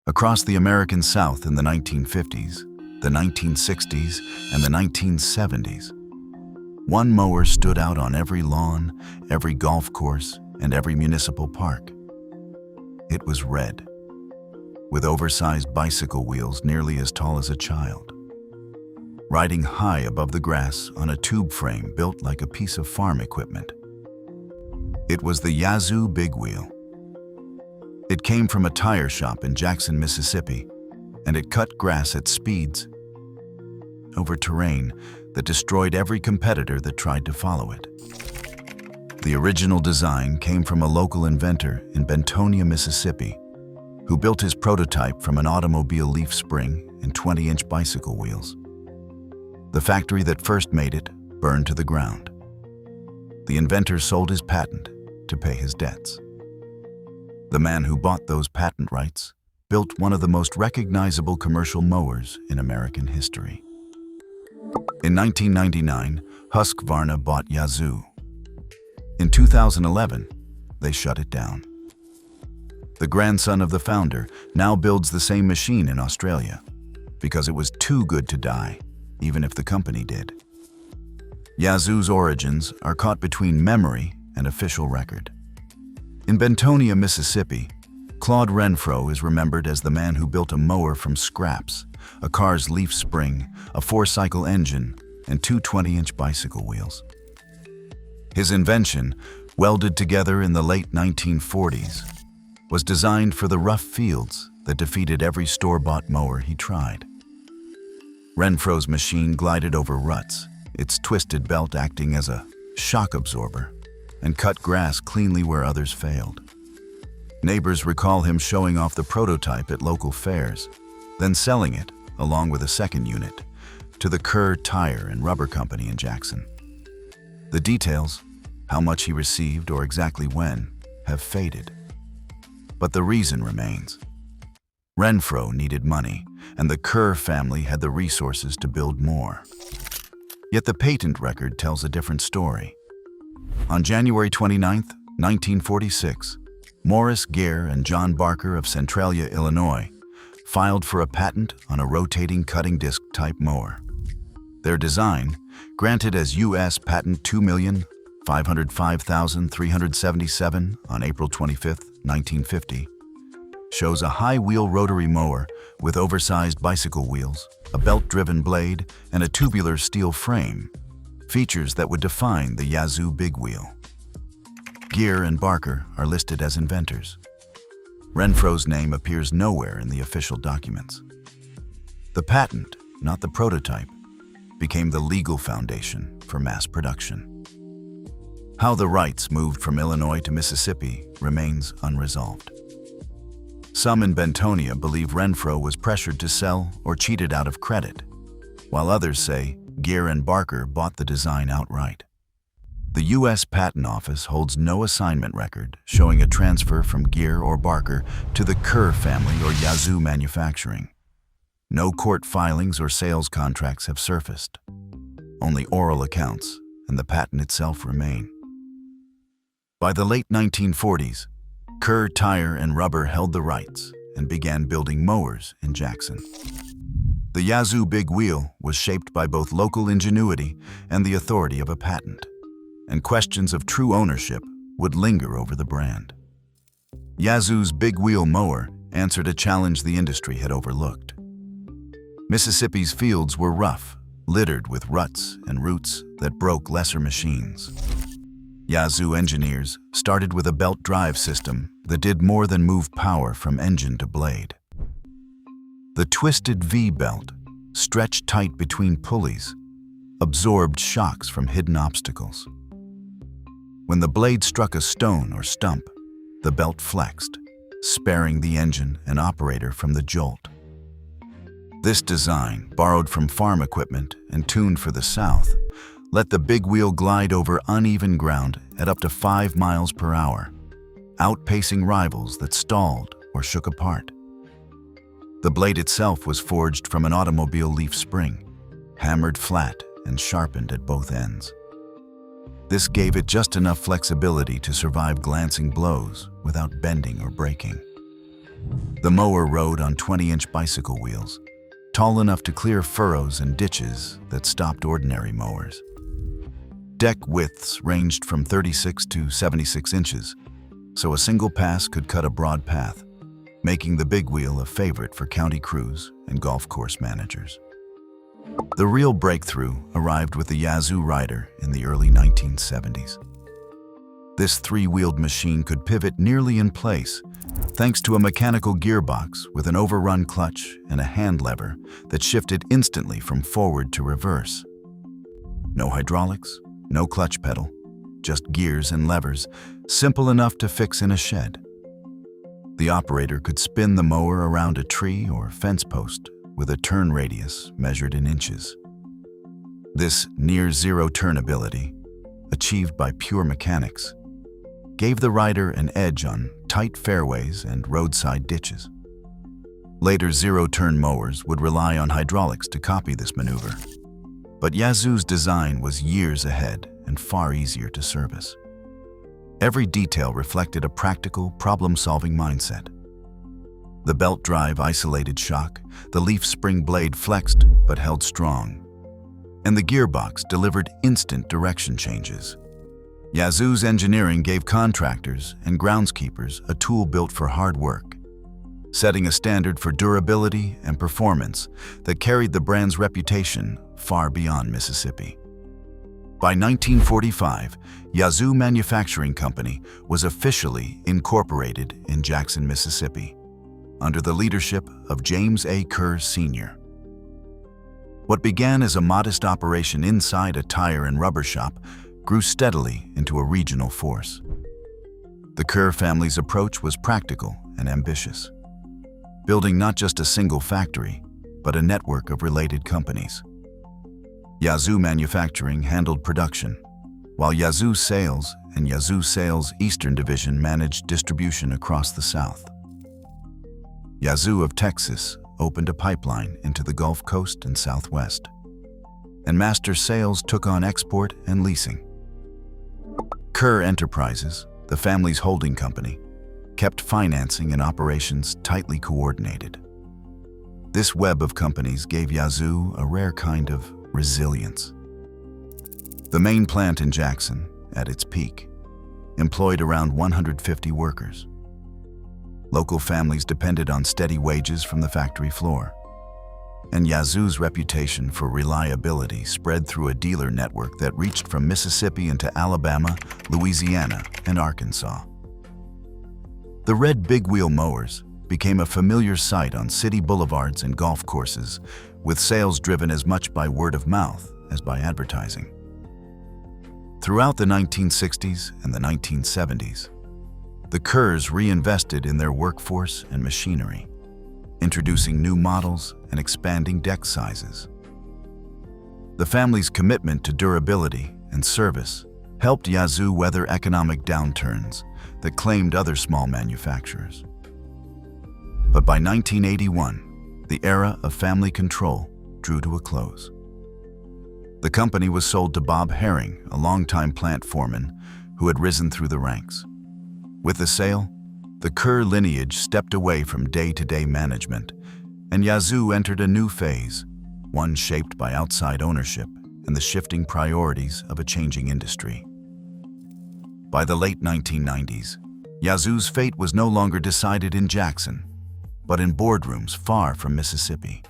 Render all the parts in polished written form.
Across the American South in the 1950s, the 1960s, and the 1970s, one mower stood out on every lawn, every golf course, and every municipal park. It was red, with oversized bicycle wheels nearly as tall as a child, riding high above the grass on a tube frame built like a piece of farm equipment. It was the Yazoo Big Wheel. It came from a tire shop in Jackson, Mississippi, and it cut grass at speeds over terrain that destroyed every competitor that tried to follow it. The original design came from a local inventor in Bentonia, Mississippi, who built his prototype from an automobile leaf spring and 20-inch bicycle wheels. The factory that first made it burned to the ground. The inventor sold his patent to pay his debts. The man who bought those patent rights built one of the most recognizable commercial mowers in American history. In 1999, Husqvarna bought Yazoo. In 2011, they shut it down. The grandson of the founder now builds the same machine in Australia because it was too good to die, even if the company did. Yazoo's origins are caught between memory and official record. In Bentonia, Mississippi, Claude Renfro is remembered as the man who built a mower from scraps, a car's leaf spring, a 4-cycle engine, and two 20-inch bicycle wheels. His invention, welded together in the late 1940s, was designed for the rough fields that defeated every store-bought mower he tried. Renfro's machine glided over ruts, its twisted belt acting as a shock absorber, and cut grass cleanly where others failed. Neighbors recall him showing off the prototype at local fairs, then selling it, along with a second unit, to the Kerr Tire and Rubber Company in Jackson. The details, how much he received or exactly when, have faded. But the reason remains. Renfro needed money, and the Kerr family had the resources to build more. Yet the patent record tells a different story. On January 29, 1946, Morris Gere and John Barker of Centralia, Illinois, filed for a patent on a rotating cutting disc type mower. Their design, granted as U.S. Patent 2,505,377 on April 25, 1950, shows a high-wheel rotary mower with oversized bicycle wheels, a belt-driven blade, and a tubular steel frame, features that would define the Yazoo Big Wheel. Gere and Barker are listed as inventors. Renfro's name appears nowhere in the official documents. The patent, not the prototype, became the legal foundation for mass production. How the rights moved from Illinois to Mississippi remains unresolved. Some in Bentonia believe Renfro was pressured to sell or cheated out of credit, while others say Gere and Barker bought the design outright. The U.S. Patent Office holds no assignment record showing a transfer from Gere or Barker to the Kerr family or Yazoo Manufacturing. No court filings or sales contracts have surfaced. Only oral accounts and the patent itself remain. By the late 1940s, Kerr Tire and Rubber held the rights and began building mowers in Jackson. The Yazoo Big Wheel was shaped by both local ingenuity and the authority of a patent, and questions of true ownership would linger over the brand. Yazoo's Big Wheel mower answered a challenge the industry had overlooked. Mississippi's fields were rough, littered with ruts and roots that broke lesser machines. Yazoo engineers started with a belt drive system that did more than move power from engine to blade. The twisted V-belt, stretched tight between pulleys, absorbed shocks from hidden obstacles. When the blade struck a stone or stump, the belt flexed, sparing the engine and operator from the jolt. This design, borrowed from farm equipment and tuned for the South, let the big wheel glide over uneven ground at up to 5 miles per hour, outpacing rivals that stalled or shook apart. The blade itself was forged from an automobile leaf spring, hammered flat and sharpened at both ends. This gave it just enough flexibility to survive glancing blows without bending or breaking. The mower rode on 20-inch bicycle wheels, tall enough to clear furrows and ditches that stopped ordinary mowers. Deck widths ranged from 36 to 76 inches, so a single pass could cut a broad path, making the big wheel a favorite for county crews and golf course managers. The real breakthrough arrived with the Yazoo Rider in the early 1970s. This three-wheeled machine could pivot nearly in place thanks to a mechanical gearbox with an overrun clutch and a hand lever that shifted instantly from forward to reverse. No hydraulics, no clutch pedal, just gears and levers, simple enough to fix in a shed. The operator could spin the mower around a tree or fence post with a turn radius measured in inches. This near-zero turnability, achieved by pure mechanics, gave the rider an edge on tight fairways and roadside ditches. Later zero-turn mowers would rely on hydraulics to copy this maneuver, but Yazoo's design was years ahead and far easier to service. Every detail reflected a practical, problem-solving mindset. The belt drive isolated shock, the leaf spring blade flexed but held strong, and the gearbox delivered instant direction changes. Yazoo's engineering gave contractors and groundskeepers a tool built for hard work, setting a standard for durability and performance that carried the brand's reputation far beyond Mississippi. By 1945, Yazoo Manufacturing Company was officially incorporated in Jackson, Mississippi, under the leadership of James A. Kerr Sr. What began as a modest operation inside a tire and rubber shop grew steadily into a regional force. The Kerr family's approach was practical and ambitious, building not just a single factory, but a network of related companies. Yazoo Manufacturing handled production, while Yazoo Sales and Yazoo Sales Eastern Division managed distribution across the South. Yazoo of Texas opened a pipeline into the Gulf Coast and Southwest, and Master Sales took on export and leasing. Kerr Enterprises, the family's holding company, kept financing and operations tightly coordinated. This web of companies gave Yazoo a rare kind of resilience. The main plant in Jackson, at its peak, employed around 150 workers. Local families depended on steady wages from the factory floor, and Yazoo's reputation for reliability spread through a dealer network that reached from Mississippi into Alabama, Louisiana, and Arkansas. The red big-wheel mowers became a familiar sight on city boulevards and golf courses, with sales driven as much by word of mouth as by advertising. Throughout the 1960s and the 1970s, the Kerrs reinvested in their workforce and machinery, introducing new models and expanding deck sizes. The family's commitment to durability and service helped Yazoo weather economic downturns that claimed other small manufacturers. But by 1981, the era of family control drew to a close. The company was sold to Bob Herring, a longtime plant foreman who had risen through the ranks. With the sale, the Kerr lineage stepped away from day-to-day management, and Yazoo entered a new phase, one shaped by outside ownership and the shifting priorities of a changing industry. By the late 1990s, Yazoo's fate was no longer decided in Jackson, but in boardrooms far from Mississippi.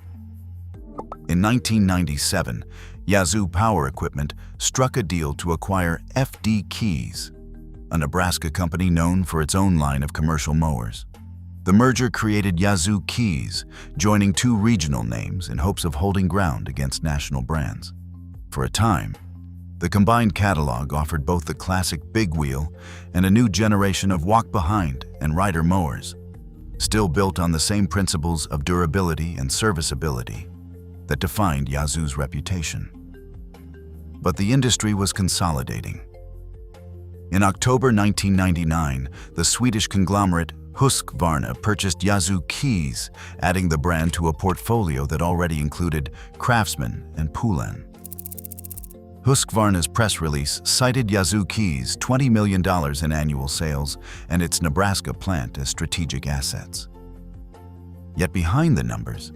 In 1997, Yazoo Power Equipment struck a deal to acquire FD Keys, a Nebraska company known for its own line of commercial mowers. The merger created Yazoo Keys, joining two regional names in hopes of holding ground against national brands. For a time, the combined catalog offered both the classic big wheel and a new generation of walk-behind and rider mowers, still built on the same principles of durability and serviceability that defined Yazoo's reputation. But the industry was consolidating. In October 1999, the Swedish conglomerate Husqvarna purchased Yazoo Keys, adding the brand to a portfolio that already included Craftsman and Poulan. Husqvarna's press release cited Yazoo Keys' $20 million in annual sales and its Nebraska plant as strategic assets. Yet behind the numbers,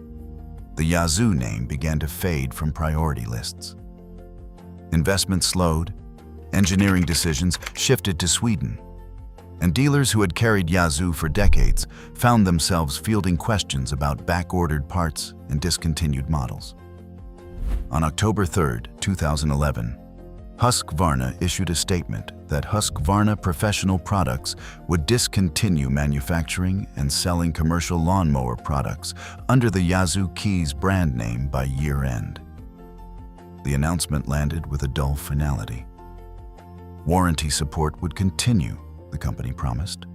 the Yazoo name began to fade from priority lists. Investment slowed, engineering decisions shifted to Sweden, and dealers who had carried Yazoo for decades found themselves fielding questions about back-ordered parts and discontinued models. On October 3, 2011, Husqvarna issued a statement that Husqvarna Professional Products would discontinue manufacturing and selling commercial lawnmower products under the Yazoo Keys brand name by year-end. The announcement landed with a dull finality. Warranty support would continue, the company promised.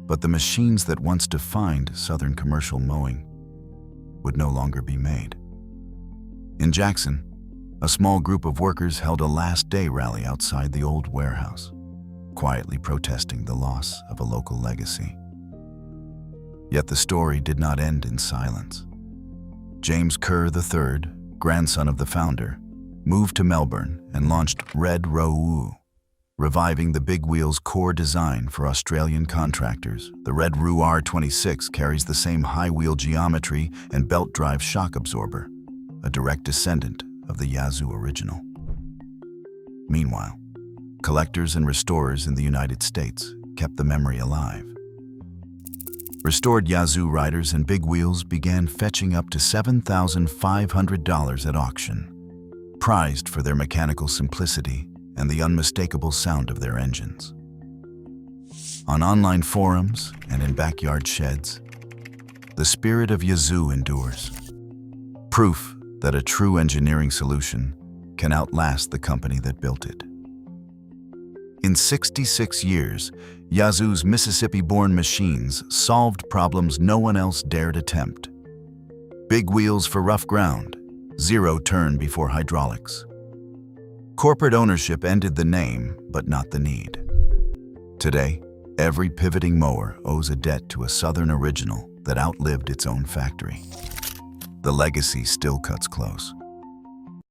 But the machines that once defined Southern commercial mowing would no longer be made. In Jackson, a small group of workers held a last-day rally outside the old warehouse, quietly protesting the loss of a local legacy. Yet the story did not end in silence. James Kerr III, grandson of the founder, moved to Melbourne and launched Red Row, reviving the big wheel's core design for Australian contractors. The Red Row R26 carries the same high-wheel geometry and belt-drive shock absorber, a direct descendant of the Yazoo original. Meanwhile, collectors and restorers in the United States kept the memory alive. Restored Yazoo riders and big wheels began fetching up to $7,500 at auction, prized for their mechanical simplicity and the unmistakable sound of their engines. On online forums and in backyard sheds, the spirit of Yazoo endures. Proof that a true engineering solution can outlast the company that built it. In 66 years, Yazoo's Mississippi-born machines solved problems no one else dared attempt. Big wheels for rough ground, zero turn before hydraulics. Corporate ownership ended the name, but not the need. Today, every pivoting mower owes a debt to a Southern original that outlived its own factory. The legacy still cuts close.